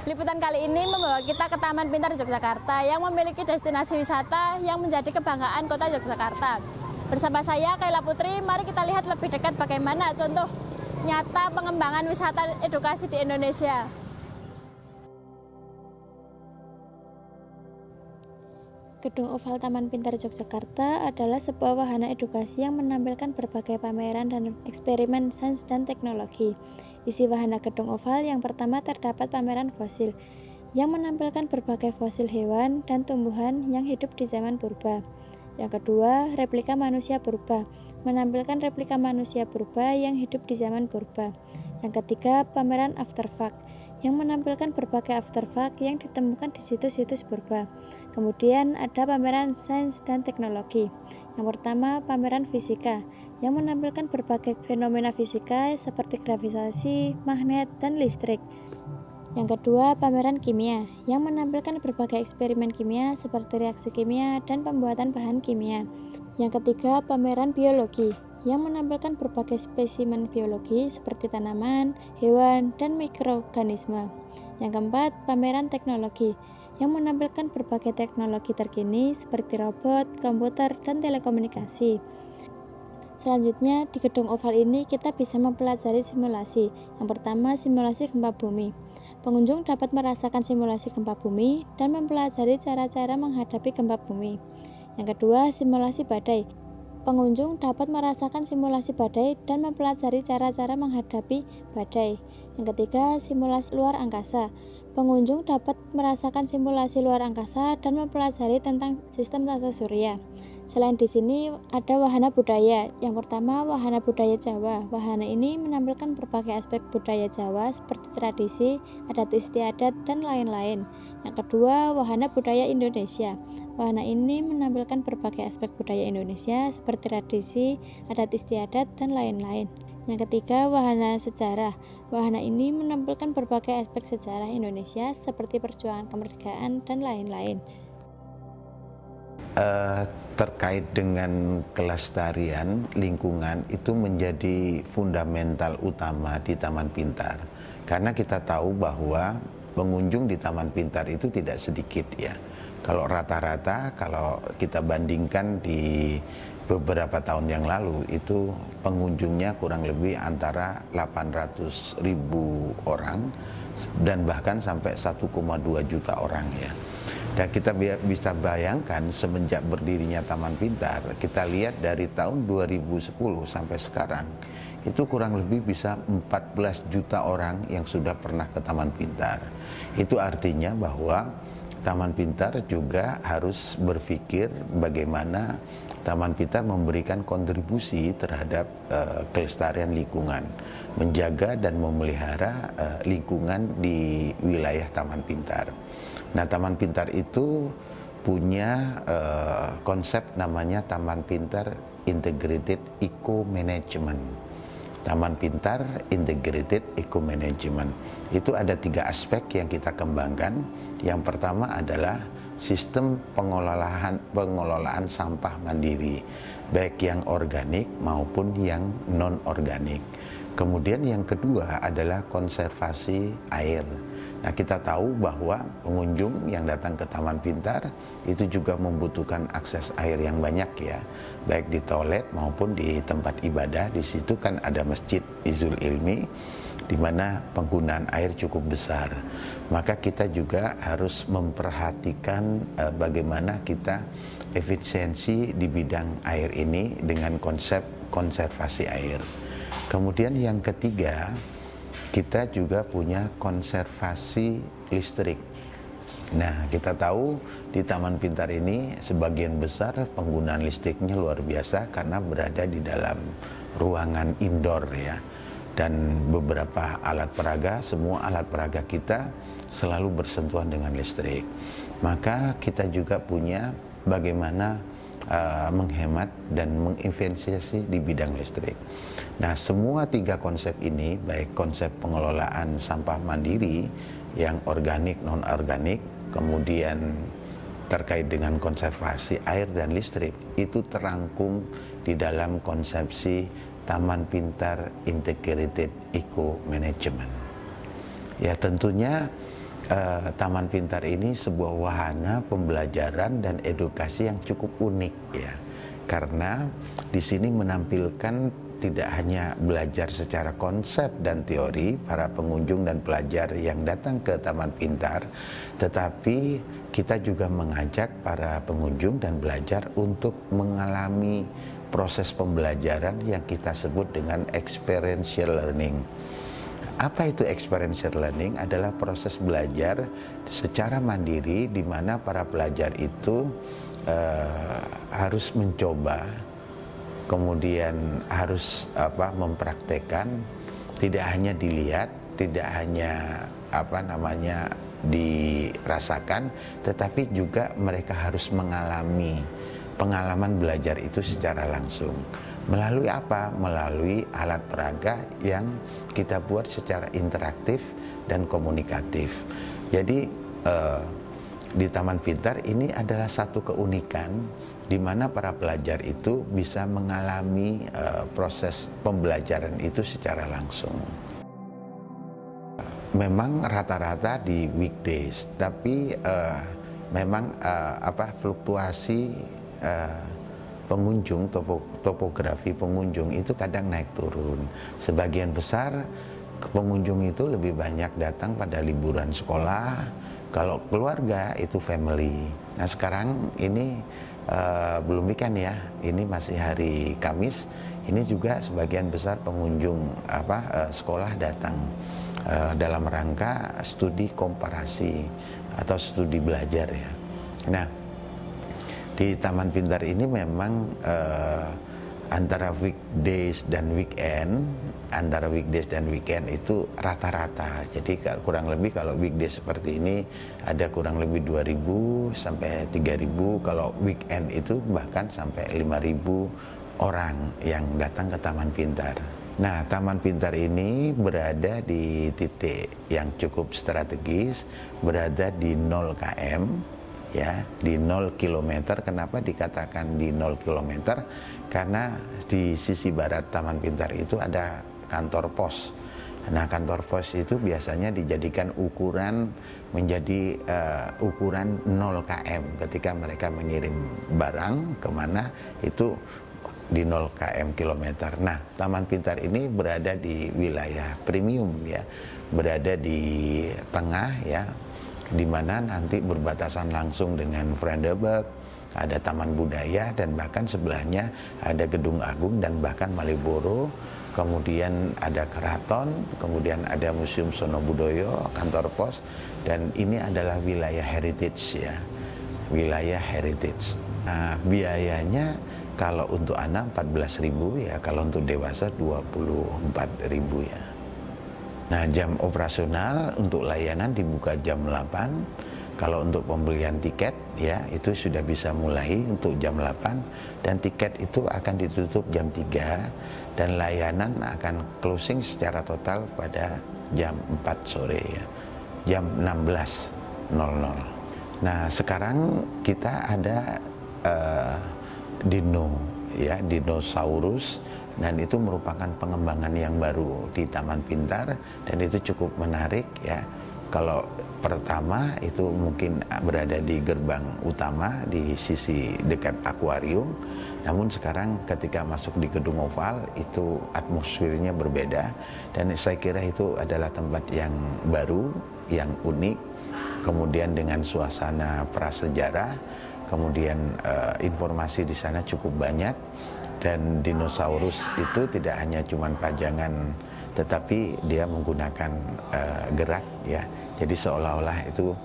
Liputan kali ini membawa kita ke Taman Pintar Yogyakarta yang memiliki destinasi wisata yang menjadi kebanggaan kota Yogyakarta. Bersama saya, Kayla Putri, mari kita lihat lebih dekat bagaimana contoh nyata pengembangan wisata edukasi di Indonesia. Gedung Oval Taman Pintar Yogyakarta adalah sebuah wahana edukasi yang menampilkan berbagai pameran dan eksperimen sains dan teknologi. Isi wahana Gedung Oval yang pertama terdapat pameran fosil, yang menampilkan berbagai fosil hewan dan tumbuhan yang hidup di zaman purba. Yang kedua, replika manusia purba, menampilkan replika manusia purba yang hidup di zaman purba. Yang ketiga, pameran Afterfact, yang menampilkan berbagai artefak yang ditemukan di situs-situs purba. Kemudian ada pameran sains dan teknologi. Yang pertama, pameran fisika, yang menampilkan berbagai fenomena fisika seperti gravitasi, magnet, dan listrik. Yang kedua, pameran kimia, yang menampilkan berbagai eksperimen kimia seperti reaksi kimia dan pembuatan bahan kimia. Yang ketiga, pameran biologi, yang menampilkan berbagai spesimen biologi seperti tanaman, hewan, dan mikroorganisme. Yang keempat, pameran teknologi, yang menampilkan berbagai teknologi terkini seperti robot, komputer, dan telekomunikasi. Selanjutnya, di Gedung Oval ini kita bisa mempelajari simulasi. Yang pertama, simulasi gempa bumi. Pengunjung dapat merasakan simulasi gempa bumi dan mempelajari cara-cara menghadapi gempa bumi. Yang kedua, simulasi badai. Pengunjung dapat merasakan simulasi badai dan mempelajari cara-cara menghadapi badai. Yang ketiga, simulasi luar angkasa. Pengunjung dapat merasakan simulasi luar angkasa dan mempelajari tentang sistem tata surya. Selain di sini ada wahana budaya. Yang pertama, wahana budaya Jawa. Wahana ini menampilkan berbagai aspek budaya Jawa seperti tradisi, adat istiadat, dan lain-lain. Yang kedua, wahana budaya Indonesia. Wahana ini menampilkan berbagai aspek budaya Indonesia seperti tradisi, adat istiadat, dan lain-lain. Yang ketiga, wahana sejarah. Wahana ini menampilkan berbagai aspek sejarah Indonesia seperti perjuangan kemerdekaan dan lain-lain. Terkait dengan kelestarian lingkungan itu menjadi fundamental utama di Taman Pintar, karena kita tahu bahwa pengunjung di Taman Pintar itu tidak sedikit ya. Kalau rata-rata, kalau kita bandingkan di beberapa tahun yang lalu, itu pengunjungnya kurang lebih antara 800.000 orang dan bahkan sampai 1,2 juta orang ya. Dan kita bisa bayangkan semenjak berdirinya Taman Pintar, kita lihat dari tahun 2010 sampai sekarang, itu kurang lebih bisa 14 juta orang yang sudah pernah ke Taman Pintar. Itu artinya bahwa Taman Pintar juga harus berpikir bagaimana Taman Pintar memberikan kontribusi terhadap kelestarian lingkungan, menjaga dan memelihara lingkungan di wilayah Taman Pintar. Nah, Taman Pintar itu punya konsep namanya Taman Pintar Integrated Eco Management. Taman Pintar Integrated Eco Management. Itu ada 3 aspek yang kita kembangkan. Yang pertama adalah sistem pengelolaan sampah mandiri, baik yang organik maupun yang non-organik. Kemudian yang kedua adalah konservasi air. Nah, kita tahu bahwa pengunjung yang datang ke Taman Pintar itu juga membutuhkan akses air yang banyak ya, baik di toilet maupun di tempat ibadah. Di situ kan ada Masjid Izul Ilmi, di mana penggunaan air cukup besar. Maka kita juga harus memperhatikan bagaimana kita efisiensi di bidang air ini dengan konsep konservasi air. Kemudian yang ketiga, kita juga punya konservasi listrik. Nah, kita tahu di Taman Pintar ini sebagian besar penggunaan listriknya luar biasa karena berada di dalam ruangan indoor ya. Dan beberapa alat peraga, semua alat peraga kita selalu bersentuhan dengan listrik. Maka kita juga punya bagaimana menghemat dan menginvestasi di bidang listrik. Nah, semua 3 konsep ini, baik konsep pengelolaan sampah mandiri yang organik, non-organik, kemudian terkait dengan konservasi air dan listrik, itu terangkum di dalam konsepsi Taman Pintar Integrated Eco Management. Ya, tentunya Taman Pintar ini sebuah wahana pembelajaran dan edukasi yang cukup unik ya. Karena di sini menampilkan tidak hanya belajar secara konsep dan teori para pengunjung dan pelajar yang datang ke Taman Pintar, tetapi kita juga mengajak para pengunjung dan belajar untuk mengalami proses pembelajaran yang kita sebut dengan experiential learning. Apa itu experiential learning? Adalah proses belajar secara mandiri di mana para pelajar itu harus mencoba, kemudian harus mempraktekkan, tidak hanya dilihat, tidak hanya dirasakan, tetapi juga mereka harus mengalami pengalaman belajar itu secara langsung. Melalui apa? Melalui alat peraga yang kita buat secara interaktif dan komunikatif. Jadi di Taman Pintar ini adalah satu keunikan di mana para pelajar itu bisa mengalami proses pembelajaran itu secara langsung. Memang rata-rata di weekdays, tapi memang fluktuasi pengunjung, topografi pengunjung itu kadang naik turun. Sebagian besar pengunjung itu lebih banyak datang pada liburan sekolah. Kalau keluarga itu family. Nah sekarang ini belum weekend ya, ini masih hari Kamis. Ini juga sebagian besar pengunjung sekolah datang dalam rangka studi komparasi atau studi belajar ya. Nah di Taman Pintar ini memang antara weekdays dan weekend, itu rata-rata. Jadi kurang lebih kalau weekdays seperti ini ada kurang lebih 2.000 sampai 3.000. Kalau weekend itu bahkan sampai 5.000 orang yang datang ke Taman Pintar. Nah, Taman Pintar ini berada di titik yang cukup strategis, berada di 0 km. Ya, di 0 km. Kenapa dikatakan di 0 km? Karena di sisi barat Taman Pintar itu ada kantor pos. Nah, kantor pos itu biasanya dijadikan ukuran menjadi ukuran 0 km ketika mereka mengirim barang kemana itu di 0 kilometer. Nah, Taman Pintar ini berada di wilayah premium ya, berada di tengah ya, di mana nanti berbatasan langsung dengan Vredenburg, ada Taman Budaya, dan bahkan sebelahnya ada Gedung Agung dan bahkan Malioboro, kemudian ada Keraton, kemudian ada Museum Sono Budoyo, kantor pos, dan ini adalah wilayah heritage ya, wilayah heritage. Nah, biayanya kalau untuk anak 14.000 ya, kalau untuk dewasa 24.000 ya. Nah, jam operasional untuk layanan dibuka jam 8. Kalau untuk pembelian tiket ya itu sudah bisa mulai untuk jam 8, dan tiket itu akan ditutup jam 3 dan layanan akan closing secara total pada jam 4 sore ya. Jam 16.00. Nah, sekarang kita ada dino ya, dinosaurus, dan itu merupakan pengembangan yang baru di Taman Pintar dan itu cukup menarik ya. Kalau pertama itu mungkin berada di gerbang utama di sisi dekat akuarium, namun sekarang ketika masuk di gedung oval itu atmosfernya berbeda, dan saya kira itu adalah tempat yang baru, yang unik, kemudian dengan suasana prasejarah, kemudian informasi di sana cukup banyak. Dan dinosaurus itu tidak hanya cuman pajangan, tetapi dia menggunakan gerak ya. Jadi seolah-olah itu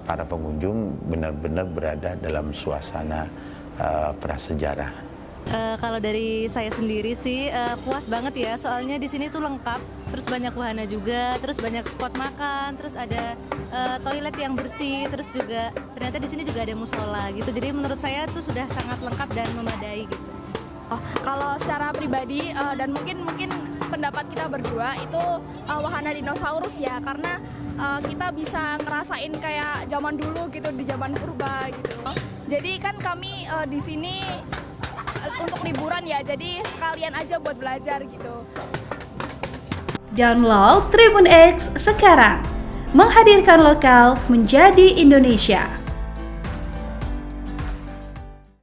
para pengunjung benar-benar berada dalam suasana prasejarah. Kalau dari saya sendiri sih puas banget ya, soalnya di sini tuh lengkap, terus banyak wahana juga, terus banyak spot makan, terus ada toilet yang bersih, terus juga ternyata di sini juga ada musola gitu. Jadi menurut saya tuh sudah sangat lengkap dan memadai gitu. Kalau secara pribadi dan mungkin pendapat kita berdua itu wahana dinosaurus ya, karena kita bisa ngerasain kayak zaman dulu gitu, di zaman purba gitu. Jadi kan kami di sini untuk liburan ya, jadi sekalian aja buat belajar gitu. Download Tribun X sekarang, menghadirkan lokal menjadi Indonesia.